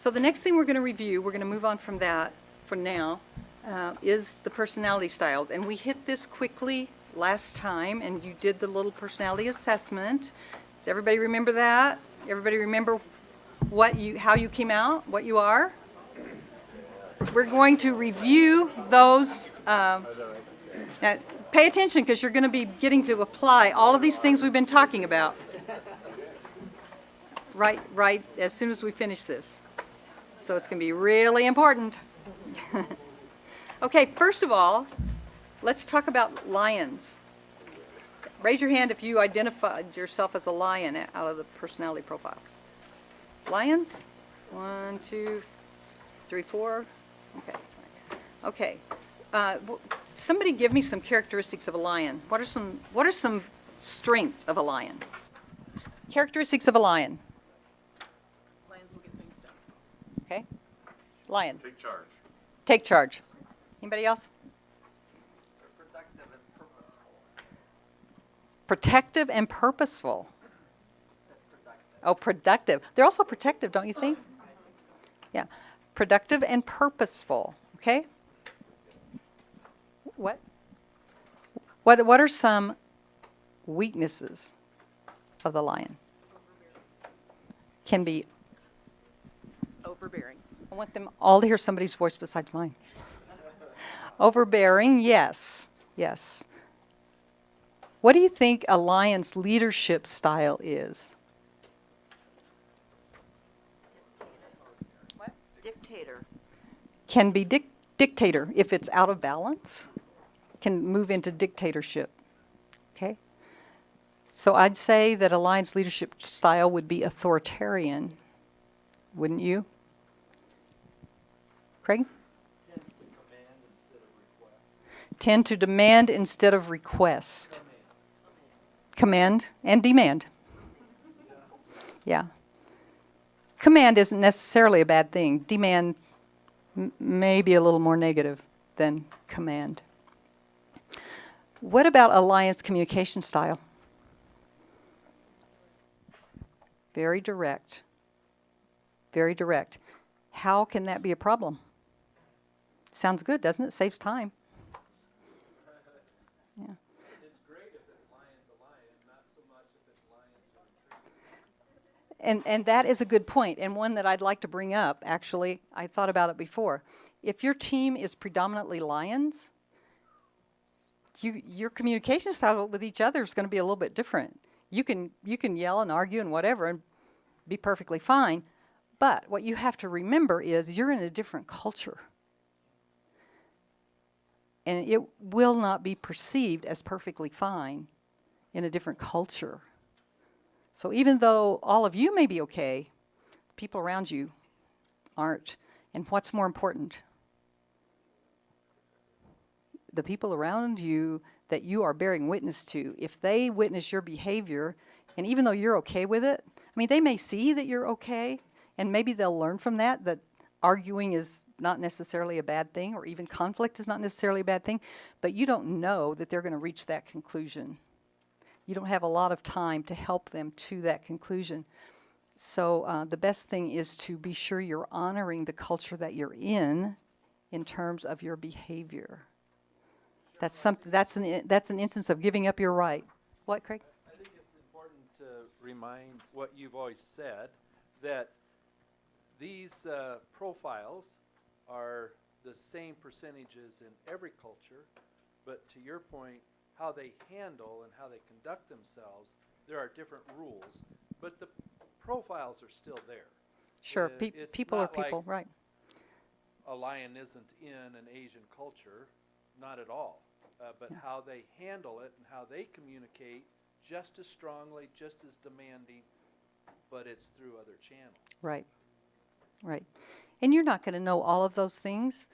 So the next thing we're going to review, we're going to move on from that for now, is the personality styles. And we hit this quickly last time, and you did the little personality assessment. Does everybody remember that? Everybody remember how you came out, what you are? We're going to review those. Now, pay attention, because you're going to be getting to apply all of these things we've been talking about right as soon as we finish this. So it's going to be really important. Okay, first of all, let's talk about lions. Raise your hand if you identified yourself as a lion out of the personality profile. Lions? 1, 2, 3, 4. Okay. Okay. Somebody give me some characteristics of a lion. What are some strengths of a lion? Characteristics of a lion. Lions will get things done. Okay. Lion. Take charge. Take charge. Anybody else? Productive and purposeful. Protective and purposeful. Productive. Oh, productive. They're also protective, don't you think? Yeah. Productive and purposeful. Okay? What are some weaknesses of the lion? Can be. Overbearing. I want them all to hear somebody's voice besides mine. Overbearing, yes. Yes. What do you think a lion's leadership style is? What? Dictator. Can be dictator if it's out of balance. Can move into dictatorship. Okay? So I'd say that a lion's leadership style would be authoritarian. Wouldn't you? Craig? Tend to demand instead of request. Command and demand. Yeah. Command isn't necessarily a bad thing. Demand may be a little more negative than command. What about a lion's communication style? Very direct. Very direct. How can that be a problem? Sounds good, doesn't it? Saves time. Yeah. It's great if it's lion to lion, not so much if it's lion to retriever. And that is a good point, and one that I'd like to bring up. Actually, I thought about it before. If your team is predominantly lions, your communication style with each other is going to be a little bit different. You can yell and argue and whatever and be perfectly fine, but what you have to remember is you're in a different culture. And it will not be perceived as perfectly fine in a different culture. So even though all of you may be okay, people around you aren't. And what's more important? The people around you that you are bearing witness to, if they witness your behavior, and even though you're okay with it, I mean, they may see that you're okay, and maybe they'll learn from that arguing is not necessarily a bad thing, or even conflict is not necessarily a bad thing, but you don't know that they're going to reach that conclusion. You don't have a lot of time to help them to that conclusion. So the best thing is to be sure you're honoring the culture that you're in terms of your behavior. That's an instance of giving up your right. What, Craig? I think it's important to remind what you've always said, that these profiles are the same percentages in every culture, but to your point, how they handle and how they conduct themselves, there are different rules, but the profiles are still there. Sure, It's people are not like people, right. a lion isn't in an Asian culture, not at all, but Yeah. how they handle it and how they communicate just as strongly, just as demanding, but it's through other channels. Right, right. And you're not going to know all of those things.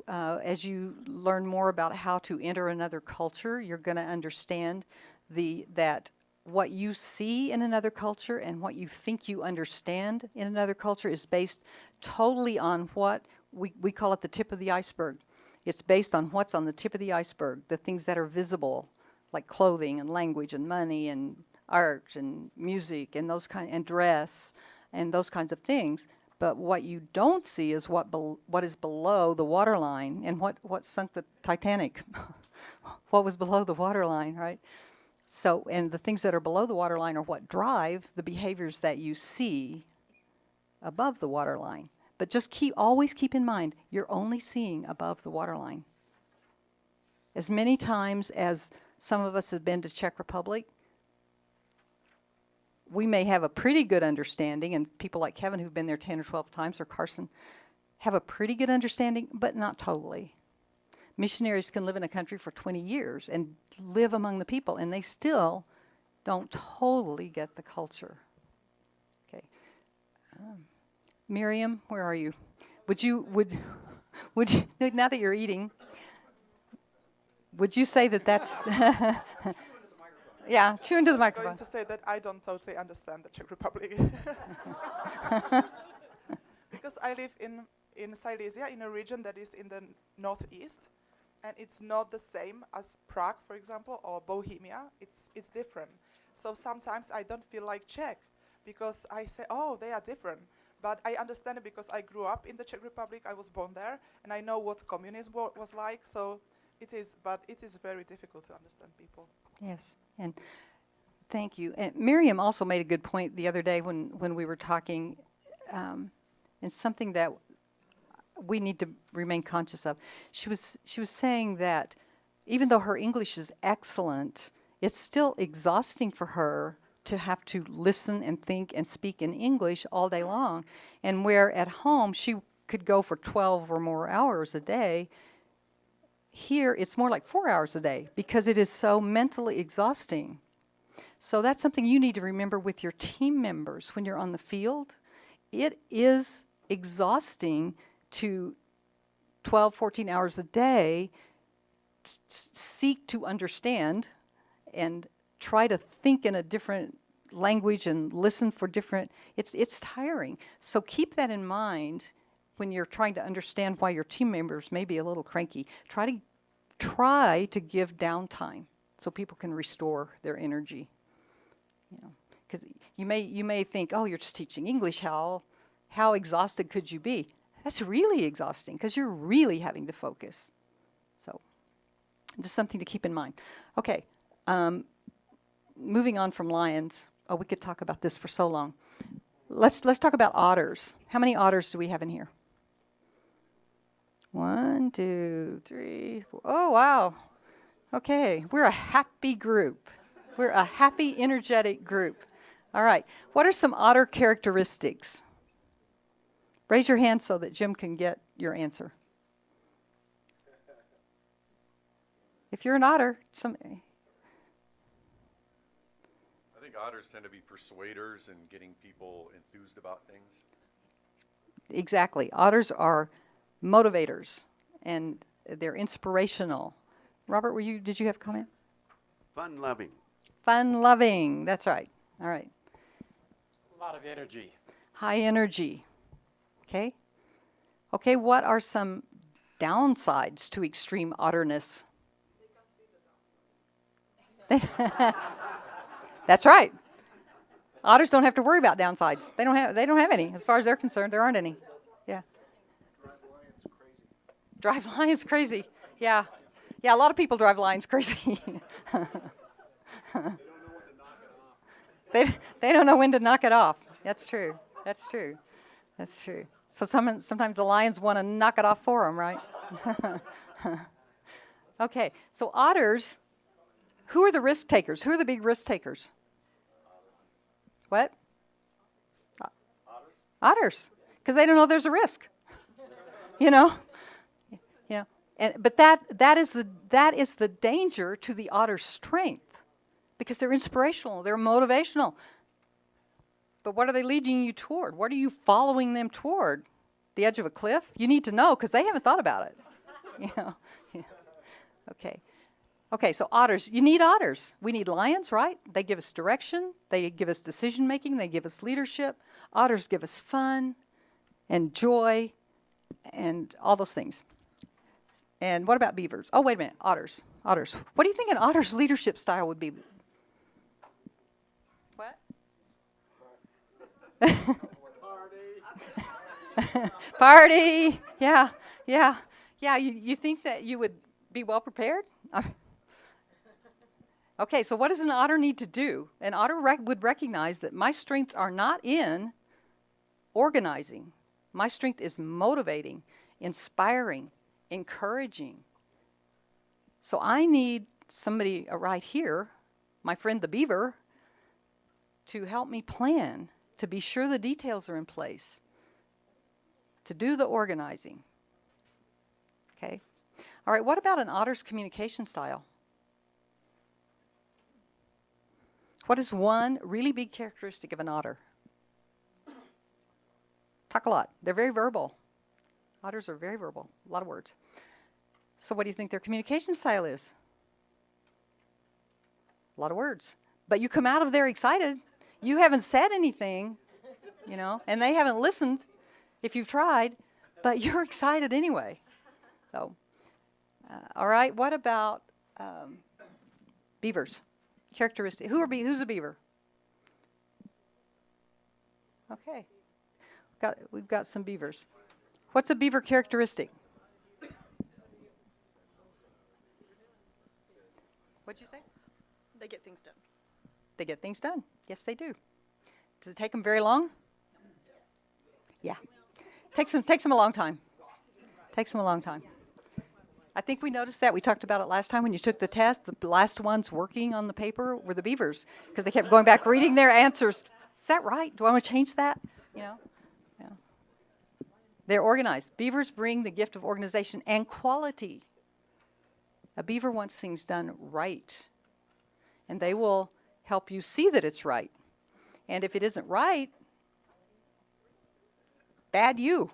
As you learn more about how to enter another culture, you're going to understand that what you see in another culture and what you think you understand in another culture is based totally on what we call it the tip of the iceberg. It's based on what's on the tip of the iceberg, the things that are visible, like clothing and language and money and art and music and and dress and those kinds of things. But what you don't see is what is below the waterline, and what sunk the Titanic. What was below the waterline, right? So, and the things that are below the waterline are what drive the behaviors that you see above the waterline. But just always keep in mind, you're only seeing above the waterline. As many times as some of us have been to Czech Republic, we may have a pretty good understanding, and people like Kevin who've been there 10 or 12 times, or Carson, have a pretty good understanding, but not totally. Missionaries can live in a country for 20 years and live among the people, and they still don't totally get the culture. Okay. Miriam, where are you? Would you, now that you're eating, would you say that that's... Yeah, chew into the I'm microphone. going to say that I don't totally understand the Czech Republic. Because I live in Silesia, in a region that is in the northeast, and it's not the same as Prague, for example, or Bohemia. It's different. So sometimes I don't feel like Czech, because I say, oh, they are different. But I understand it because I grew up in the Czech Republic, I was born there, and I know what communism was like, so it is, but it is very difficult to understand people. Yes, and thank you. And Miriam also made a good point the other day when we were talking, and something that we need to remain conscious of. She was saying that even though her English is excellent, it's still exhausting for her to have to listen and think and speak in English all day long. And where at home she could go for 12 or more hours a day, here it's more like 4 hours a day because it is so mentally exhausting. So that's something you need to remember with your team members when you're on the field. It is exhausting to 12, 14 hours a day seek to understand and try to think in a different language and listen for different, it's tiring. So keep that in mind when you're trying to understand why your team members may be a little cranky. Try to give downtime so people can restore their energy. You know, because you may think, oh, you're just teaching English. How exhausted could you be? That's really exhausting because you're really having to focus. So, just something to keep in mind. Okay, moving on from lions. Oh, we could talk about this for so long. Let's talk about otters. How many otters do we have in here? 1, 2, 3, 4. Oh, wow. Okay, we're a happy group. We're a happy, energetic group. All right, what are some otter characteristics? Raise your hand so that Jim can get your answer. If you're an otter, I think otters tend to be persuaders and getting people enthused about things. Exactly. Otters are motivators, and they're inspirational. Robert, did you have a comment? Fun-loving. Fun-loving. That's right. All right. A lot of energy. High energy. Okay. Okay, what are some downsides to extreme otterness? That's right. Otters don't have to worry about downsides. They don't have any. As far as they're concerned, there aren't any. Yeah. Drive lions crazy. Yeah. Yeah, a lot of people drive lions crazy. They don't know when to knock it off. That's true. That's true. That's true. So sometimes the lions want to knock it off for them, right? Okay, so otters, who are the risk takers? Who are the big risk takers? What? Otters, because they don't know there's a risk. You know? But that is the danger to the otter's strength, because they're inspirational, they're motivational. But what are they leading you toward? What are you following them toward? The edge of a cliff? You need to know because they haven't thought about it. You know? Yeah. Okay. Okay, so otters. You need otters. We need lions, right? They give us direction. They give us decision making. They give us leadership. Otters give us fun and joy and all those things. And what about beavers? Oh, wait a minute. Otters. Otters. What do you think an otter's leadership style would be? What? Party. Yeah, yeah, yeah. You think that you would be well prepared? Okay, so what does an otter need to do? An otter would recognize that my strengths are not in organizing. My strength is motivating, inspiring, encouraging. So I need somebody right here, my friend the beaver, to help me plan, to be sure the details are in place, to do the organizing. Okay? All right, what about an otter's communication style? What is one really big characteristic of an otter? Talk a lot. They're very verbal. Otters are very verbal, a lot of words. So what do you think their communication style is? A lot of words. But you come out of there excited. You haven't said anything, you know, and they haven't listened if you've tried, but you're excited anyway. So, all right, what about beavers? Characteristic. Who's a beaver? Okay. We've got some beavers. What's a beaver characteristic? What'd you say? They get things done. They get things done. Yes, they do. Does it take them very long? Yeah. Takes them a long time. Takes them a long time. I think we noticed that. We talked about it last time when you took the test. The last ones working on the paper were the beavers because they kept going back reading their answers. Is that right? Do I want to change that? You know? Yeah. They're organized. Beavers bring the gift of organization and quality. A beaver wants things done right. And they will help you see that it's right. And if it isn't right, bad you.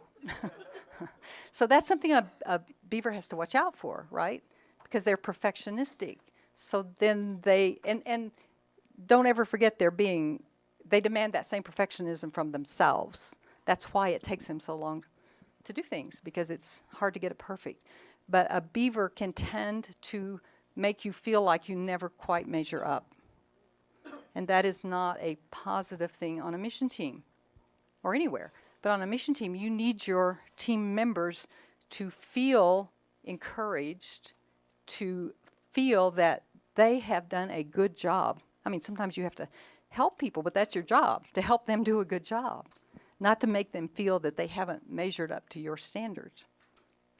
So that's something a beaver has to watch out for, right? Because they're perfectionistic. So then and don't ever forget they demand that same perfectionism from themselves. That's why it takes them so long to do things, because it's hard to get it perfect. But a beaver can tend to make you feel like you never quite measure up. And that is not a positive thing on a mission team or anywhere. But on a mission team, you need your team members to feel encouraged, to feel that they have done a good job. I mean, sometimes you have to help people, but that's your job, to help them do a good job, not to make them feel that they haven't measured up to your standards.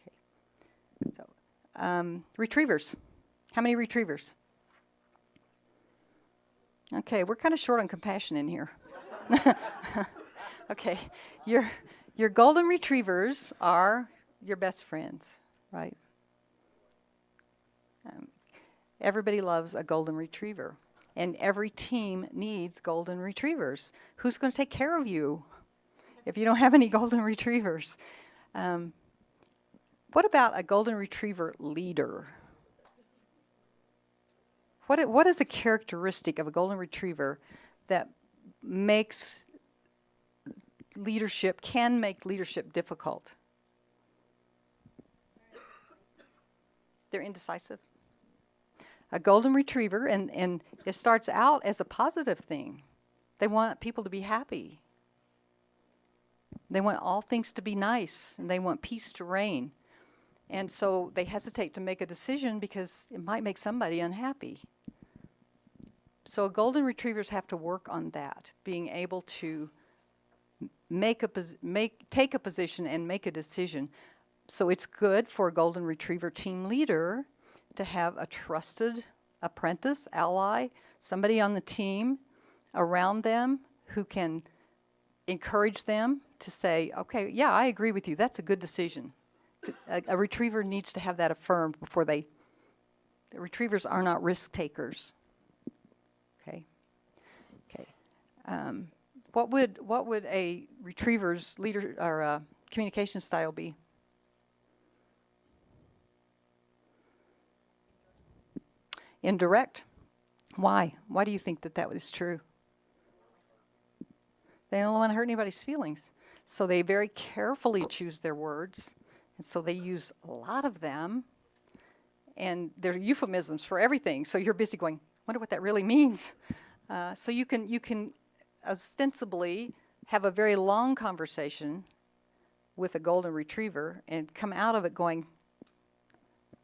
Okay. So, retrievers. How many retrievers? Okay, we're kind of short on compassion in here. Okay, your golden retrievers are your best friends, right? Everybody loves a golden retriever, and every team needs golden retrievers. Who's going to take care of you if you don't have any golden retrievers? What about a golden retriever leader? What is a characteristic of a golden retriever that can make leadership difficult? They're indecisive. A golden retriever, and it starts out as a positive thing. They want people to be happy. They want all things to be nice, and they want peace to reign. And so they hesitate to make a decision because it might make somebody unhappy. So golden retrievers have to work on that, being able to take a position and make a decision. So it's good for a golden retriever team leader to have a trusted apprentice, ally, somebody on the team around them who can encourage them to say, okay, yeah, I agree with you. That's a good decision. A retriever needs to have that affirmed before the retrievers are not risk takers. Okay. Okay. What would a retriever's leader or communication style be? Indirect. Why? Why do you think that is true? They don't want to hurt anybody's feelings. So they very carefully choose their words. And so they use a lot of them. And they're euphemisms for everything. So you're busy going, wonder what that really means. So you can ostensibly have a very long conversation with a golden retriever and come out of it going,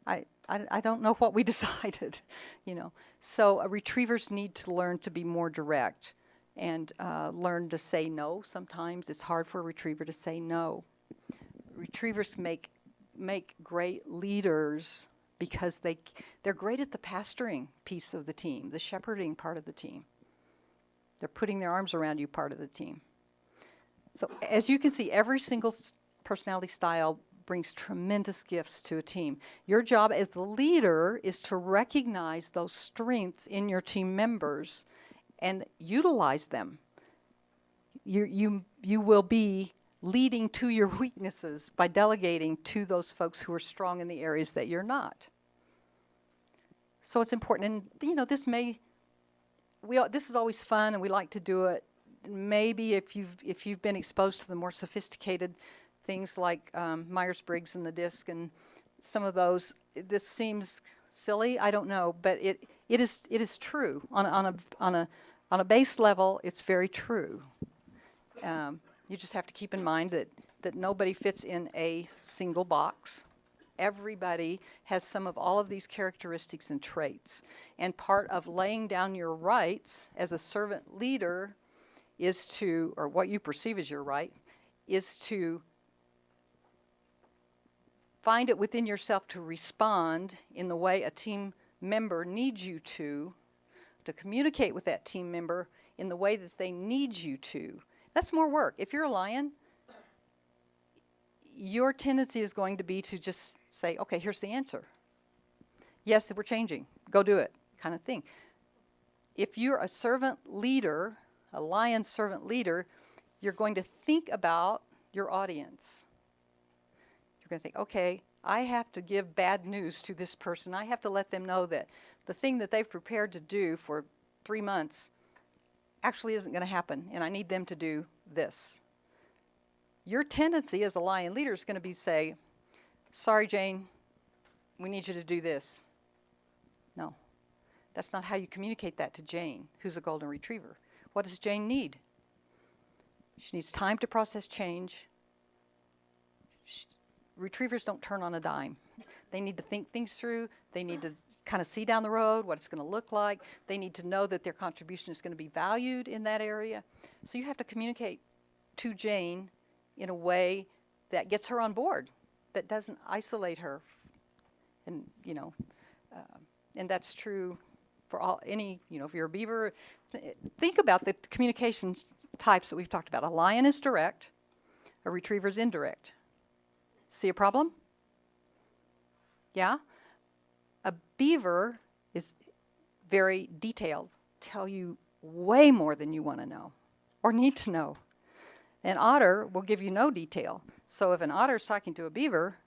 I don't know what we decided, you know. So retrievers need to learn to be more direct and learn to say no. Sometimes it's hard for a retriever to say no. Retrievers make great leaders because they're great at the pastoring piece of the team, the shepherding part of the team. They're putting their arms around you part of the team. So as you can see, every single personality style brings tremendous gifts to a team. Your job as the leader is to recognize those strengths in your team members and utilize them. You will be leading to your weaknesses by delegating to those folks who are strong in the areas that you're not. So it's important, and this is always fun, and we like to do it. Maybe if you've been exposed to the more sophisticated things like Myers-Briggs and the DISC and some of those, this seems silly. I don't know, but it is true on a base level. It's very true. You just have to keep in mind that nobody fits in a single box. Everybody has some of all of these characteristics and traits. And part of laying down your rights as a servant leader is to, or what you perceive as your right, is to find it within yourself to respond in the way a team member needs you to communicate with that team member in the way that they need you to. That's more work. If you're a lion, your tendency is going to be to just say, okay, here's the answer. Yes, we're changing. Go do it, kind of thing. If you're a servant leader, a lion servant leader, you're going to think about your audience. You're going to think, okay, I have to give bad news to this person. I have to let them know that the thing that they've prepared to do for 3 months actually isn't going to happen, and I need them to do this. Your tendency as a lion leader is going to be say, sorry, Jane, we need you to do this. No, that's not how you communicate that to Jane, who's a golden retriever. What does Jane need? She needs time to process change. Retrievers don't turn on a dime. They need to think things through. They need to kind of see down the road what it's going to look like. They need to know that their contribution is going to be valued in that area. So you have to communicate to Jane in a way that gets her on board, that doesn't isolate her. And, and that's true for if you're a beaver. Think about the communication types that we've talked about. A lion is direct, a retriever is indirect. See a problem? Yeah? A beaver is very detailed, tell you way more than you want to know or need to know. An otter will give you no detail. So if an otter is talking to a beaver,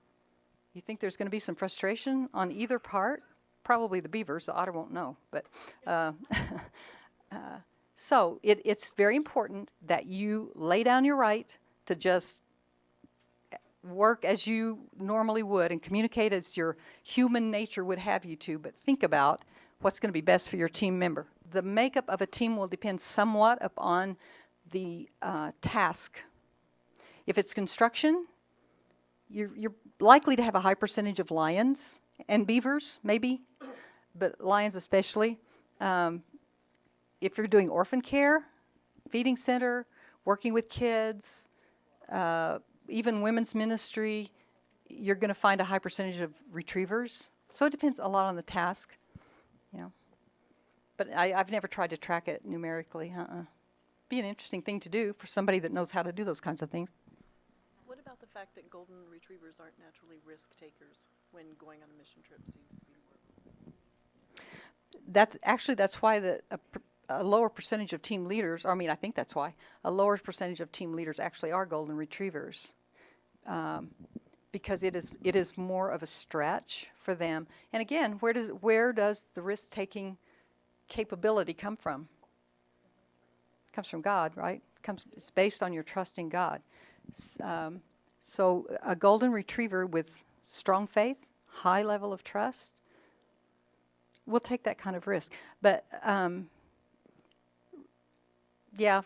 you think there's going to be some frustration on either part? Probably the beavers. The otter won't know. But so it's very important that you lay down your right to just work as you normally would and communicate as your human nature would have you to, but think about what's going to be best for your team member. The makeup of a team will depend somewhat upon the task. If it's construction, you're likely to have a high percentage of lions and beavers, maybe, but lions especially. If you're doing orphan care, feeding center, working with kids, even women's ministry, you're going to find a high percentage of retrievers. So it depends a lot on the task, But I've never tried to track it numerically. Be an interesting thing to do for somebody that knows how to do those kinds of things. What about the fact that golden retrievers aren't naturally risk takers when going on a mission trip seems to be more? That's why a lower percentage of team leaders, I think that's why, a lower percentage of team leaders actually are golden retrievers. Because it is more of a stretch for them. And again, where does the risk-taking capability come from? It comes from God, right? It's based on your trust in God. So a golden retriever with strong faith, high level of trust, will take that kind of risk. But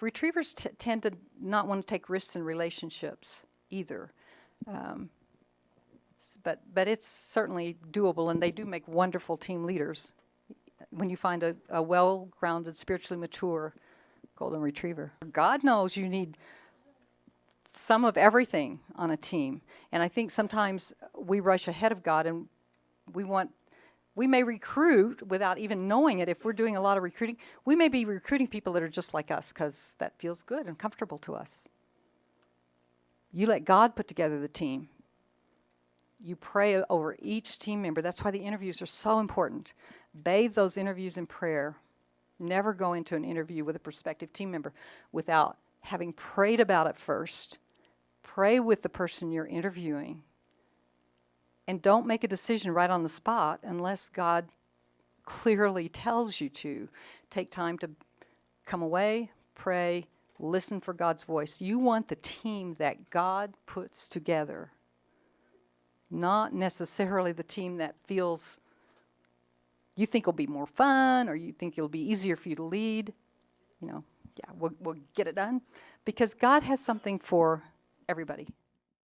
retrievers tend to not want to take risks in relationships either. But it's certainly doable, and they do make wonderful team leaders when you find a well-grounded, spiritually mature golden retriever. God knows you need some of everything on a team, and I think sometimes we rush ahead of God, and we may recruit without even knowing it. If we're doing a lot of recruiting, we may be recruiting people that are just like us because that feels good and comfortable to us. You let God put together the team. You pray over each team member. That's why the interviews are so important. Bathe those interviews in prayer. Never go into an interview with a prospective team member without having prayed about it first. Pray with the person you're interviewing. And don't make a decision right on the spot unless God clearly tells you to. Take time to come away, pray, listen for God's voice. You want the team that God puts together. Not necessarily the team that feels you think will be more fun or you think it'll be easier for you to lead. You know, yeah, we'll get it done. Because God has something for everybody.